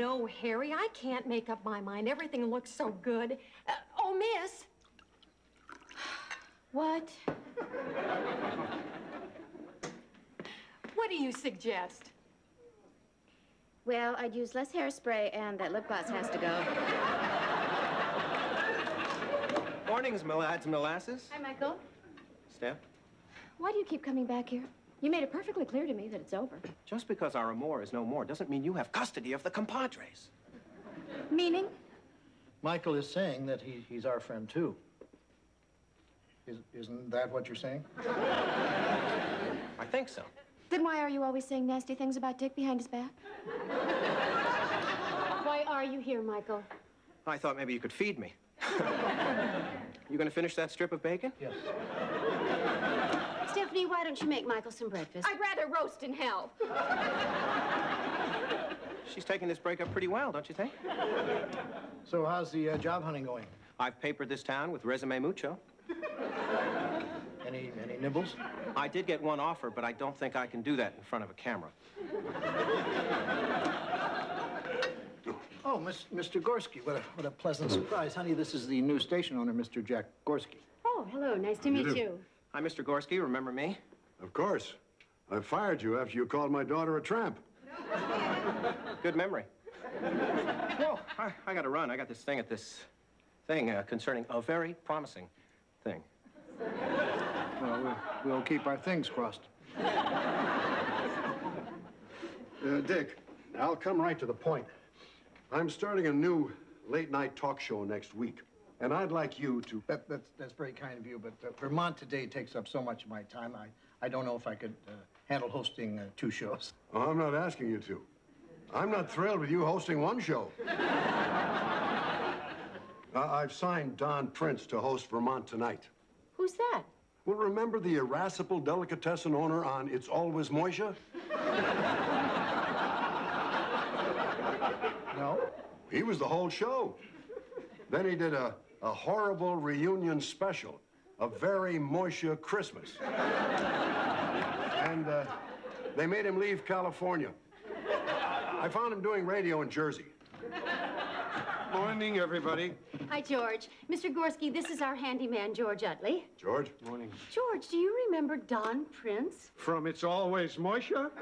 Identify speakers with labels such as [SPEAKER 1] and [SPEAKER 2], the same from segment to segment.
[SPEAKER 1] no, Harry. I can't make up my mind. Everything looks so good. Oh, miss.
[SPEAKER 2] What?
[SPEAKER 1] What do you suggest?
[SPEAKER 2] Well, I'd use less hairspray, and that lip gloss has to go.
[SPEAKER 3] Mornings, lads and molasses.
[SPEAKER 2] Hi, Michael.
[SPEAKER 3] Steph?
[SPEAKER 2] Why do you keep coming back here? You made it perfectly clear to me that it's over.
[SPEAKER 3] Just because our amour is no more doesn't mean you have custody of the compadres.
[SPEAKER 2] Meaning?
[SPEAKER 4] Michael is saying that he's our friend, too. Isn't that what you're saying?
[SPEAKER 3] I think so.
[SPEAKER 2] Then why are you always saying nasty things about Dick behind his back?
[SPEAKER 1] Why are you here, Michael?
[SPEAKER 3] I thought maybe you could feed me. You gonna finish that strip of bacon?
[SPEAKER 4] Yes.
[SPEAKER 5] Stephanie, why don't you make Michael some breakfast?
[SPEAKER 1] I'd rather roast in hell.
[SPEAKER 3] She's taking this breakup pretty well, don't you think?
[SPEAKER 4] So how's the job hunting going?
[SPEAKER 3] I've papered this town with resume mucho.
[SPEAKER 4] Any nibbles?
[SPEAKER 3] I did get one offer, but I don't think I can do that in front of a camera.
[SPEAKER 4] Oh, Mr. Gorski, what a pleasant surprise. Honey, this is the new station owner, Mr. Jack Gorski.
[SPEAKER 5] Oh, hello. Nice to meet you.
[SPEAKER 3] Hi, Mr. Gorski. Remember me?
[SPEAKER 6] Of course. I fired you after you called my daughter a tramp.
[SPEAKER 3] Good memory. Whoa, I gotta run. I got this thing concerning a very promising thing.
[SPEAKER 4] Well, we'll keep our things crossed.
[SPEAKER 6] Dick, I'll come right to the point. I'm starting a new late-night talk show next week, and I'd like you to...
[SPEAKER 4] That's very kind of you, but Vermont Today takes up so much of my time. I don't know if I could handle hosting 2 shows.
[SPEAKER 6] Oh, I'm not asking you to. I'm not thrilled with you hosting one show. I've signed Don Prince to host Vermont Tonight.
[SPEAKER 2] Who's that?
[SPEAKER 6] Well, remember the irascible delicatessen owner on It's Always Moisha?
[SPEAKER 4] No?
[SPEAKER 6] He was the whole show. Then he did a horrible reunion special, A Very Moisha Christmas. And they made him leave California. I found him doing radio in Jersey.
[SPEAKER 7] Morning, everybody.
[SPEAKER 5] Hi, George. Mr. Gorski, this is our handyman, George Utley.
[SPEAKER 6] George?
[SPEAKER 7] Morning.
[SPEAKER 5] George, do you remember Don Prince?
[SPEAKER 7] From It's Always Moisha?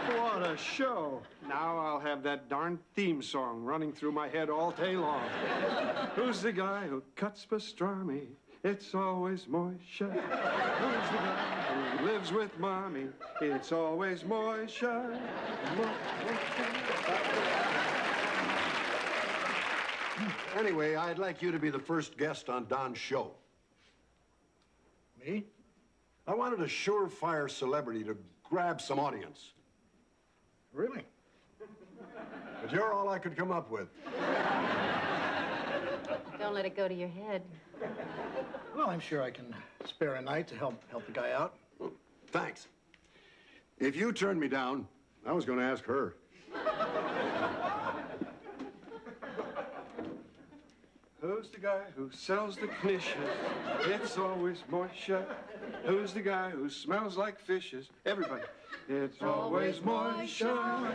[SPEAKER 7] What a show. Now I'll have that darn theme song running through my head all day long. Who's the guy who cuts pastrami? It's always Moisha. Who's the guy who lives with Mommy? It's always Moisha.
[SPEAKER 6] Anyway, I'd like you to be the first guest on Don's show.
[SPEAKER 4] Me?
[SPEAKER 6] I wanted a surefire celebrity to grab some audience.
[SPEAKER 4] Really?
[SPEAKER 6] But you're all I could come up with.
[SPEAKER 5] Don't let it go to your head.
[SPEAKER 4] Well, I'm sure I can spare a night to help the guy out.
[SPEAKER 6] Thanks. If you turned me down, I was going to ask her.
[SPEAKER 7] Who's the guy who sells the knishes? It's always Moisha. Who's the guy who smells like fishes? Everybody. It's always Moisha.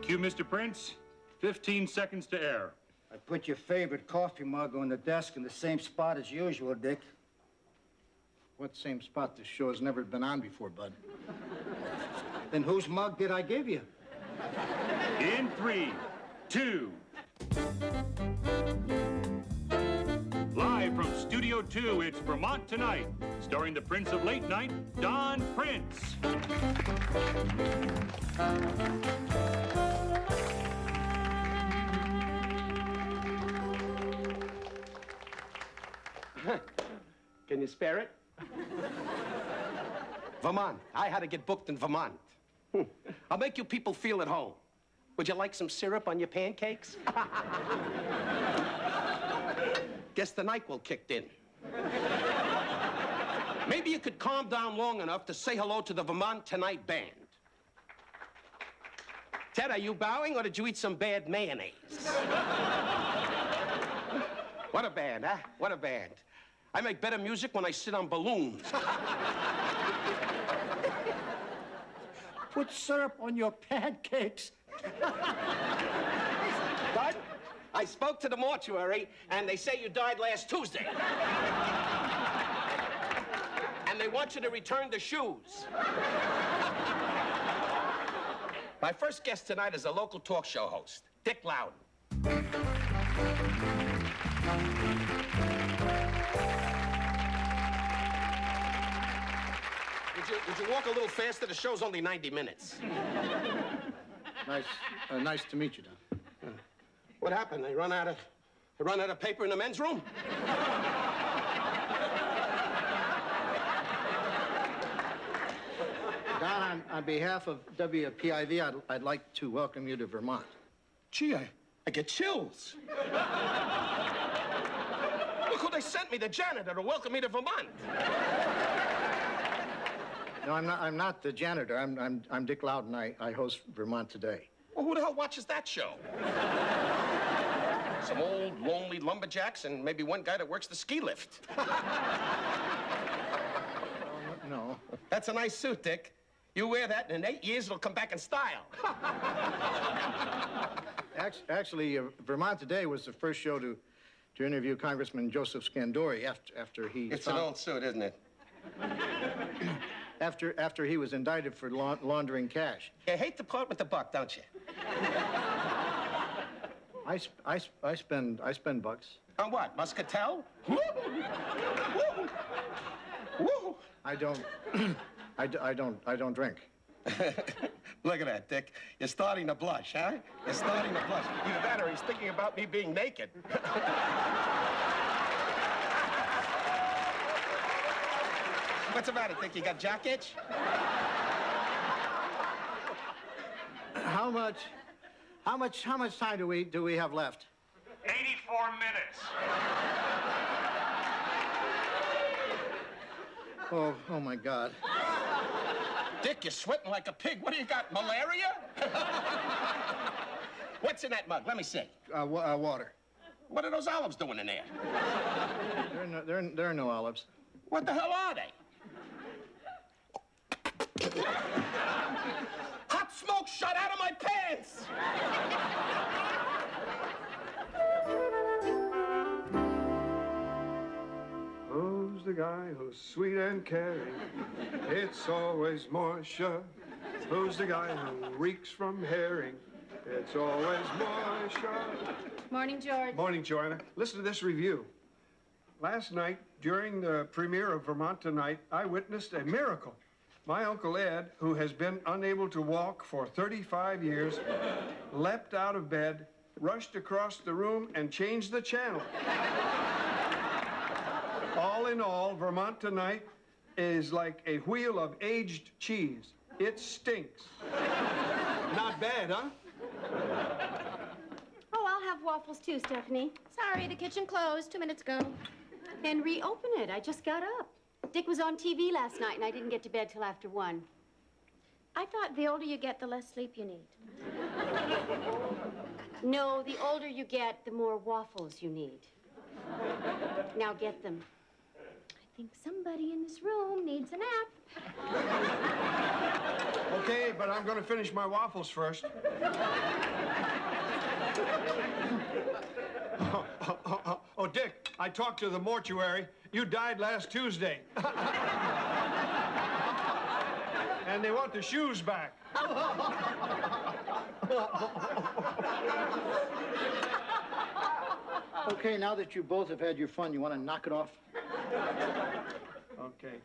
[SPEAKER 8] Cue Mr. Prince. 15 seconds to air.
[SPEAKER 9] I put your favorite coffee mug on the desk in the same spot as usual, Dick.
[SPEAKER 4] What same spot? This show has never been on before, Bud.
[SPEAKER 9] Then whose mug did I give you?
[SPEAKER 8] In 3, 2. Live from Studio 2, it's Vermont Tonight, starring the Prince of Late Night, Don Prince.
[SPEAKER 3] Can you spare it? Vermont. I had to get booked in Vermont. I'll make you people feel at home. Would you like some syrup on your pancakes? Guess the NyQuil kicked in. Maybe you could calm down long enough to say hello to the Vermont Tonight band. Ted, are you bowing, or did you eat some bad mayonnaise? What a band, huh? What a band. I make better music when I sit on balloons.
[SPEAKER 4] Put syrup on your pancakes.
[SPEAKER 3] Bud, I spoke to the mortuary, and they say you died last Tuesday. And they want you to return the shoes. My first guest tonight is a local talk show host, Dick Loudon. Would you walk a little faster? The show's only 90 minutes.
[SPEAKER 4] Nice to meet you, Don.
[SPEAKER 3] What happened? They run out of paper in the men's room?
[SPEAKER 4] Don, on behalf of WPIV, I'd like to welcome you to Vermont.
[SPEAKER 3] Gee, I get chills. Look who they sent me, the janitor, to welcome me to Vermont.
[SPEAKER 4] No, I'm not the janitor. I'm Dick Loudon. I host Vermont Today.
[SPEAKER 3] Well, who the hell watches that show? Some old, lonely lumberjacks and maybe one guy that works the ski lift.
[SPEAKER 4] No.
[SPEAKER 3] That's a nice suit, Dick. You wear that, and in 8 years, it'll come back in style.
[SPEAKER 4] Actually, Vermont Today was the first show to interview Congressman Joseph Scandori after he...
[SPEAKER 3] It's an old suit, isn't it?
[SPEAKER 4] After he was indicted for laundering cash.
[SPEAKER 3] You hate to part with the buck, don't you?
[SPEAKER 4] I spend bucks.
[SPEAKER 3] On what, Muscatel? Woo! Woo! Woo!
[SPEAKER 4] I don't drink.
[SPEAKER 3] Look at that, Dick. You're starting to blush, huh? You're starting to blush. Either that or he's thinking about me being naked. What's the matter, Dick? You got jock itch?
[SPEAKER 4] How much time do we have left?
[SPEAKER 8] 84 minutes.
[SPEAKER 4] Oh my God.
[SPEAKER 3] Dick, you're sweating like a pig. What do you got, malaria? What's in that mug? Let me see.
[SPEAKER 4] Water.
[SPEAKER 3] What are those olives doing in there?
[SPEAKER 4] There are no olives.
[SPEAKER 3] What the hell are they? Hot smoke shot out of my pants!
[SPEAKER 7] Who's the guy who's sweet and caring? It's always Moisha. Who's the guy who reeks from herring? It's always Moisha.
[SPEAKER 5] Morning, George.
[SPEAKER 7] Morning, Joanna. Listen to this review. Last night, during the premiere of Vermont Tonight, I witnessed a miracle. My Uncle Ed, who has been unable to walk for 35 years, leapt out of bed, rushed across the room, and changed the channel. All in all, Vermont Tonight is like a wheel of aged cheese. It stinks. Not bad, huh?
[SPEAKER 5] Oh, I'll have waffles too, Stephanie.
[SPEAKER 2] Sorry, the kitchen closed 2 minutes ago.
[SPEAKER 5] Then reopen it. I just got up. Dick was on TV last night, and I didn't get to bed till after 1.
[SPEAKER 2] I thought the older you get, the less sleep you need.
[SPEAKER 5] No, the older you get, the more waffles you need. Now get them.
[SPEAKER 2] I think somebody in this room needs a nap.
[SPEAKER 7] Okay, but I'm going to finish my waffles first. Oh, Dick, I talked to the mortuary. You died last Tuesday. And they want the shoes back.
[SPEAKER 4] Okay, now that you both have had your fun, you want to knock it off?
[SPEAKER 7] Okay.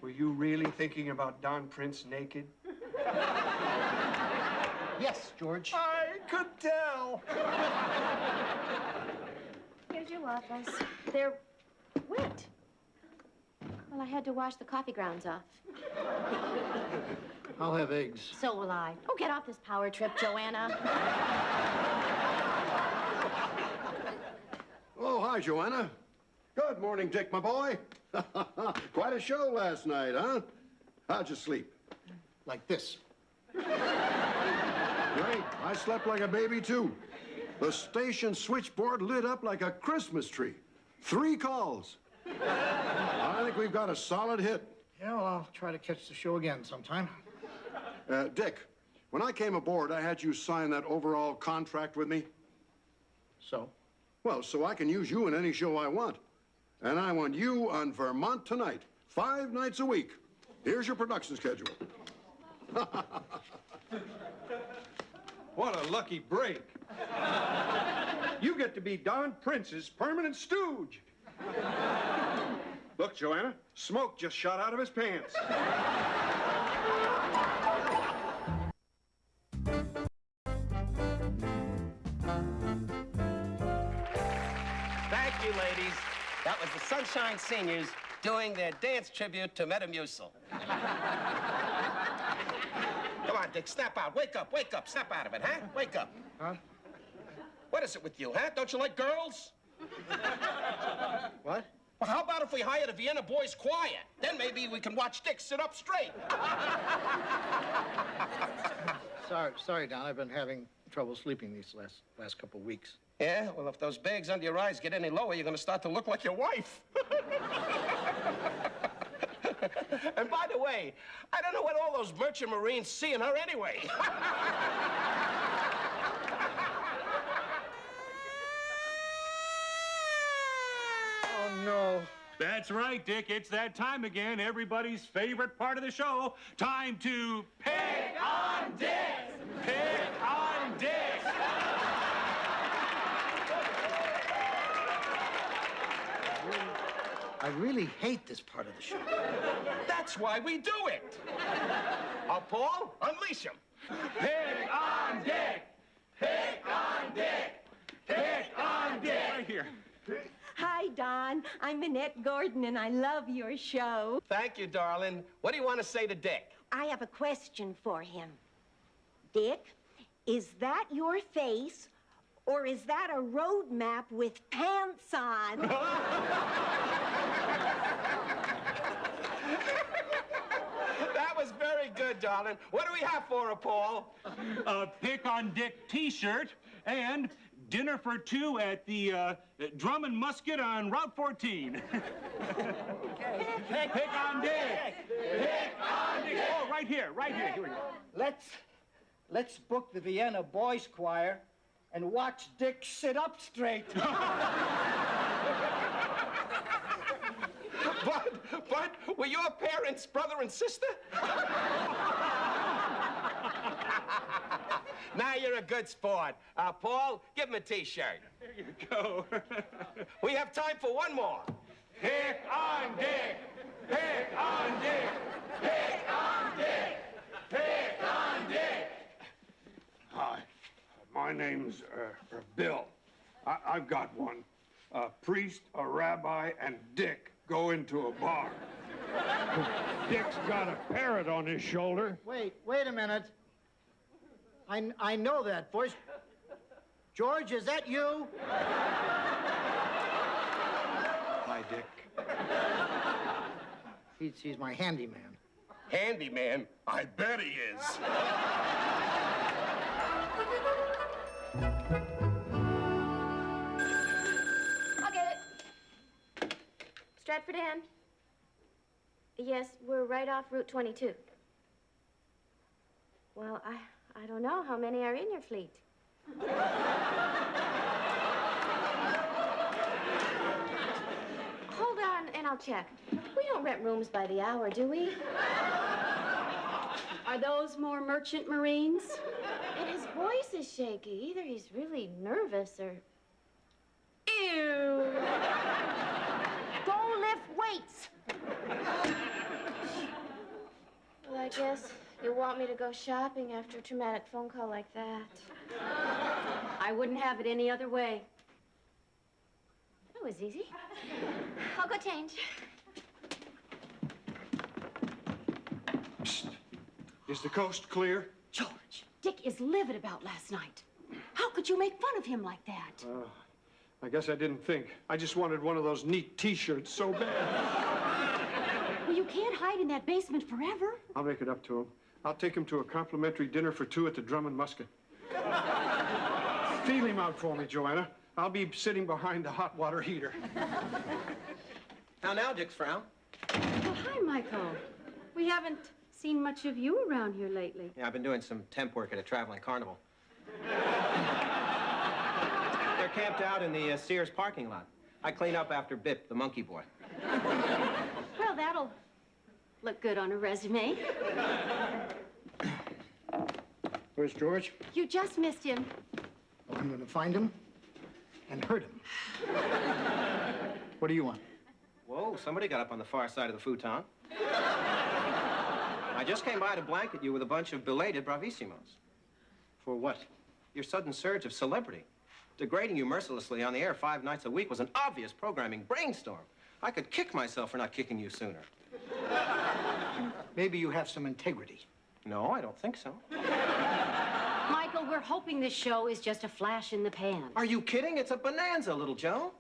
[SPEAKER 7] Were you really thinking about Don Prince naked?
[SPEAKER 4] Yes, George.
[SPEAKER 7] I could tell.
[SPEAKER 2] Here's your waffles. They're wet. Well, I had to wash the coffee grounds off.
[SPEAKER 4] I'll have eggs.
[SPEAKER 2] So will I. Oh, get off this power trip, Joanna.
[SPEAKER 6] Oh, hi, Joanna. Good morning, Dick, my boy. Quite a show last night, huh? How'd you sleep?
[SPEAKER 4] Like this.
[SPEAKER 6] Great. I slept like a baby, too. The station switchboard lit up like a Christmas tree. 3 calls. I think we've got a solid hit.
[SPEAKER 4] Yeah, well, I'll try to catch the show again sometime.
[SPEAKER 6] Dick, when I came aboard, I had you sign that overall contract with me.
[SPEAKER 4] So?
[SPEAKER 6] Well, so I can use you in any show I want. And I want you on Vermont Tonight, 5 nights a week. Here's your production schedule.
[SPEAKER 7] What a lucky break. You get to be Don Prince's permanent stooge. Look, Joanna, smoke just shot out of his pants.
[SPEAKER 3] Thank you, ladies. That was the Sunshine Seniors doing their dance tribute to Metamucil. Come on, Dick, snap out. Wake up, snap out of it, huh? Wake up.
[SPEAKER 4] Huh?
[SPEAKER 3] What is it with you, huh? Don't you like girls?
[SPEAKER 4] What?
[SPEAKER 3] Well, how about if we hired a Vienna Boys Choir? Then maybe we can watch Dick sit up straight.
[SPEAKER 4] Sorry, Don. I've been having trouble sleeping these last couple of weeks.
[SPEAKER 3] Yeah? Well, if those bags under your eyes get any lower, you're going to start to look like your wife. And by the way, I don't know what all those merchant marines see in her anyway.
[SPEAKER 4] Oh, no.
[SPEAKER 8] That's right, Dick. It's that time again. Everybody's favorite part of the show. Time to pick on Dick. Pick on Dick.
[SPEAKER 4] I really hate this part of the show.
[SPEAKER 3] That's why we do it. Paul, unleash him.
[SPEAKER 8] Pick on Dick. Pick on Dick. Pick on Dick. Right here.
[SPEAKER 1] Hi, Don. I'm Annette Gordon, and I love your show.
[SPEAKER 3] Thank you, darling. What do you want to say to Dick?
[SPEAKER 1] I have a question for him. Dick, is that your face, or is that a road map with pants on?
[SPEAKER 3] That was very good, darling. What do we have for her, Paul?
[SPEAKER 8] A Pick on Dick T-shirt and dinner for 2 at the Drum and Musket on Route 14. Pick on Dick. Pick on Dick. Oh, right here. Here we go.
[SPEAKER 9] Let's book the Vienna Boys Choir and watch Dick sit up straight.
[SPEAKER 3] But were your parents brother and sister? Now you're a good sport. Paul, give him a T-shirt.
[SPEAKER 8] There you go.
[SPEAKER 3] We have time for one more.
[SPEAKER 8] Pick on Dick. Pick on Dick. Pick on Dick. Pick on Dick.
[SPEAKER 7] Hi, my name's Bill. I've got one. A priest, a rabbi, and Dick go into a bar. Dick's got a parrot on his shoulder.
[SPEAKER 4] Wait a minute. I know that voice. George, is that you?
[SPEAKER 3] Hi, Dick.
[SPEAKER 4] He's my handyman.
[SPEAKER 3] Handyman? I bet he is.
[SPEAKER 2] I'll get it. Stratford Ann? Yes, we're right off Route 22. Well, I don't know how many are in your fleet. Hold on, and I'll check. We don't rent rooms by the hour, do we?
[SPEAKER 5] Are those more merchant marines?
[SPEAKER 2] And his voice is shaky. Either he's really nervous or... Ew! Go lift weights! Well, I guess you want me to go shopping after a traumatic phone call like that.
[SPEAKER 5] I wouldn't have it any other way.
[SPEAKER 2] That was easy. I'll go change.
[SPEAKER 7] Psst. Is the coast clear?
[SPEAKER 5] George, Dick is livid about last night. How could you make fun of him like that?
[SPEAKER 7] I guess I didn't think. I just wanted one of those neat T-shirts so bad.
[SPEAKER 5] Well, you can't hide in that basement forever.
[SPEAKER 7] I'll make it up to him. I'll take him to a complimentary dinner for 2 at the Drum and Musket. Feel him out for me, Joanna. I'll be sitting behind the hot water heater.
[SPEAKER 3] How now, Dick's Frau?
[SPEAKER 5] Oh, hi, Michael. We haven't seen much of you around here lately.
[SPEAKER 3] Yeah, I've been doing some temp work at a traveling carnival. They're camped out in the Sears parking lot. I clean up after Bip, the monkey boy.
[SPEAKER 5] Well, that'll look good on a resume.
[SPEAKER 4] Where's George?
[SPEAKER 5] You just missed him.
[SPEAKER 4] Oh, I'm going to find him and hurt him. What do you want?
[SPEAKER 3] Whoa, somebody got up on the far side of the futon. I just came by to blanket you with a bunch of belated bravissimos.
[SPEAKER 4] For what?
[SPEAKER 3] Your sudden surge of celebrity. Degrading you mercilessly on the air 5 nights a week was an obvious programming brainstorm. I could kick myself for not kicking you sooner.
[SPEAKER 4] Maybe you have some integrity.
[SPEAKER 3] No, I don't think so.
[SPEAKER 5] Michael, we're hoping this show is just a flash in the pan.
[SPEAKER 3] Are you kidding? It's a bonanza, little Joe.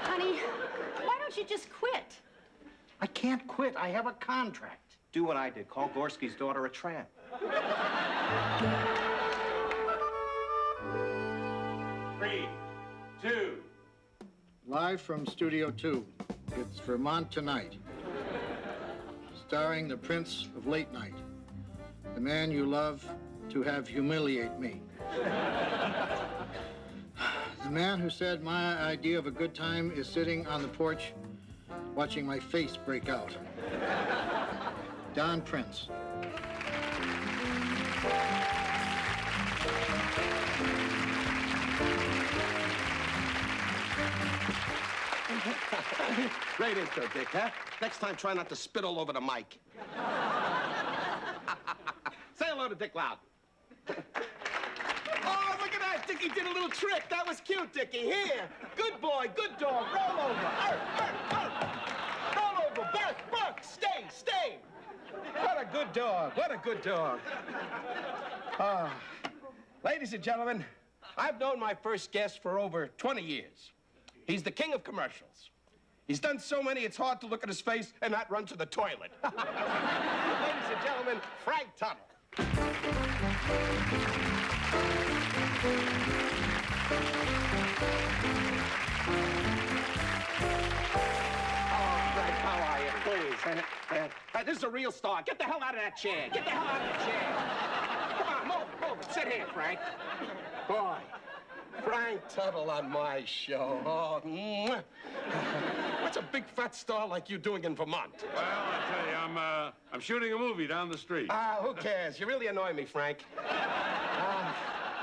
[SPEAKER 5] Honey, why don't you just quit?
[SPEAKER 4] I can't quit. I have a contract.
[SPEAKER 3] Do what I did. Call Gorski's daughter a tramp.
[SPEAKER 8] 3, 2.
[SPEAKER 4] Live from Studio 2. It's Vermont Tonight. Starring the Prince of Late Night. The man you love to have humiliate me. The man who said my idea of a good time is sitting on the porch watching my face break out. Don Prince.
[SPEAKER 10] Great intro, Dick, huh? Next time, try not to spit all over the mic. Say hello to Dick Loud. Oh, look at that. Dickie did a little trick. That was cute, Dickie. Here. Good boy, good dog. Roll over. Roll over. Bark, bark. Stay, stay. What a good dog. What a good dog. Ladies and gentlemen, I've known my first guest for over 20 years. He's the king of commercials. He's done so many, it's hard to look at his face and not run to the toilet. Ladies and gentlemen, Frank Tuttle. Frank, how are you? Please. This is a real star. Get the hell out of that chair. Get the hell out of that chair. Come on, move it. Sit here, Frank. Boy, Frank Tuttle on my show. Oh, mwah. What's a big fat star like you doing in Vermont?
[SPEAKER 8] Well, I tell you, I'm shooting a movie down the street.
[SPEAKER 10] Who cares? You really annoy me, Frank.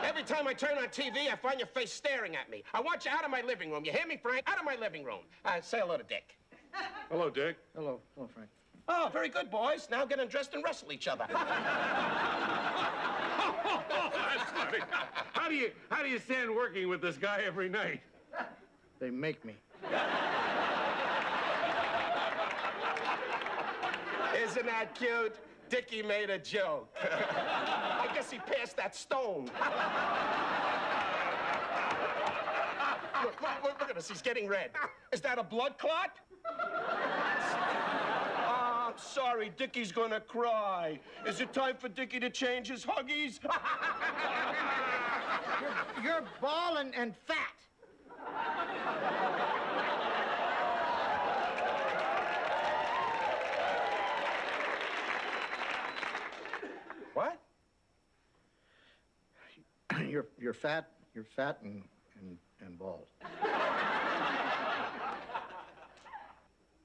[SPEAKER 10] Every time I turn on TV, I find your face staring at me. I want you out of my living room. You hear me, Frank? Out of my living room. Say hello to Dick.
[SPEAKER 8] Hello, Dick.
[SPEAKER 4] Hello, Frank.
[SPEAKER 10] Oh, very good, boys. Now get undressed and wrestle each other.
[SPEAKER 8] That's funny. How do you stand working with this guy every night?
[SPEAKER 4] They make me.
[SPEAKER 10] Isn't that cute? Dickie made a joke. I guess he passed that stone. Look at us. He's getting red. Is that a blood clot? I'm sorry. Dickie's gonna cry. Is it time for Dickie to change his Huggies?
[SPEAKER 9] You're bald and fat.
[SPEAKER 10] What?
[SPEAKER 4] You're fat and bald.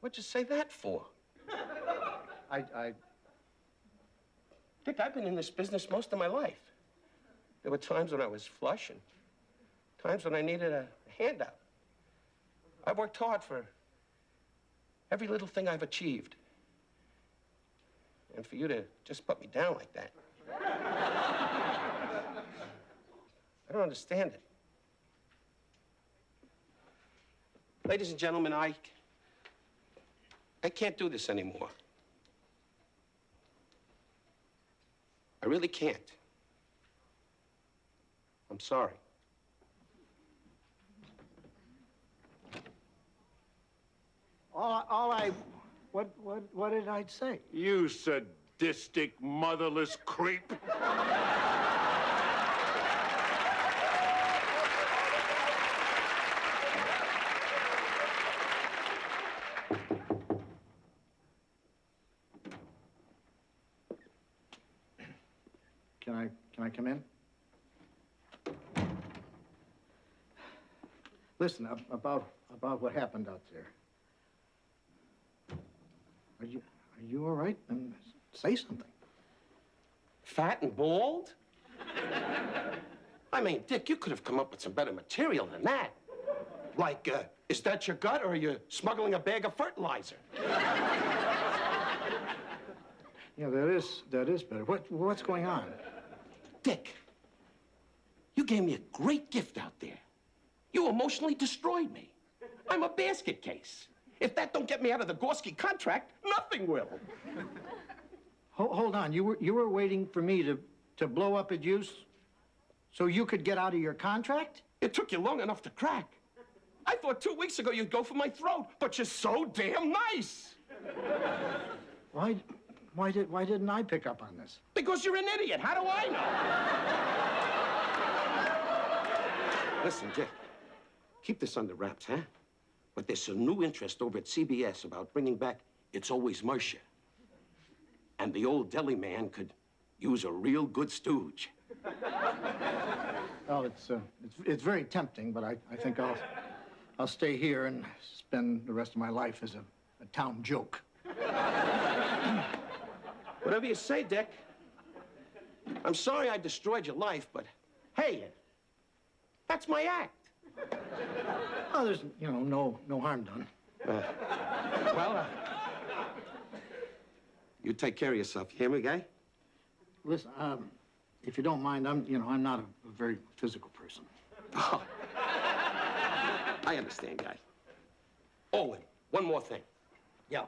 [SPEAKER 10] What'd you say that for? Dick, I've been in this business most of my life. There were times when I was flush and times when I needed a handout. I've worked hard for every little thing I've achieved. And for you to just put me down like that. I don't understand it. Ladies and gentlemen, I can't do this anymore. I really can't. I'm sorry.
[SPEAKER 9] What did I say?
[SPEAKER 8] You sadistic, motherless creep.
[SPEAKER 4] Can I come in? Listen, about what happened out there. Are you all right? And say something.
[SPEAKER 10] Fat and bald? I mean, Dick, you could have come up with some better material than that. Like, is that your gut, or are you smuggling a bag of fertilizer?
[SPEAKER 4] Yeah, that is better. What's going on?
[SPEAKER 10] Dick, you gave me a great gift out there. You emotionally destroyed me. I'm a basket case. If that don't get me out of the Gorski contract, nothing will.
[SPEAKER 4] Hold on. You were waiting for me to blow up at you so you could get out of your contract?
[SPEAKER 10] It took you long enough to crack. I thought 2 weeks ago you'd go for my throat, but you're so damn nice.
[SPEAKER 4] Why didn't I pick up on this?
[SPEAKER 10] Because you're an idiot. How do I know? Listen, Dick, keep this under wraps, huh? But there's some new interest over at CBS about bringing back It's Always Marcia. And the old deli man could use a real good stooge.
[SPEAKER 4] Well, it's very tempting, but I think I'll stay here and spend the rest of my life as a town joke.
[SPEAKER 10] Whatever you say, Dick. I'm sorry I destroyed your life, but hey, that's my act.
[SPEAKER 4] Oh, there's, no harm done.
[SPEAKER 10] You take care of yourself. You hear me, guy?
[SPEAKER 4] Listen, if you don't mind, I'm not a very physical person.
[SPEAKER 10] Oh. I understand, guy. Oh, and one more thing.
[SPEAKER 4] Yeah.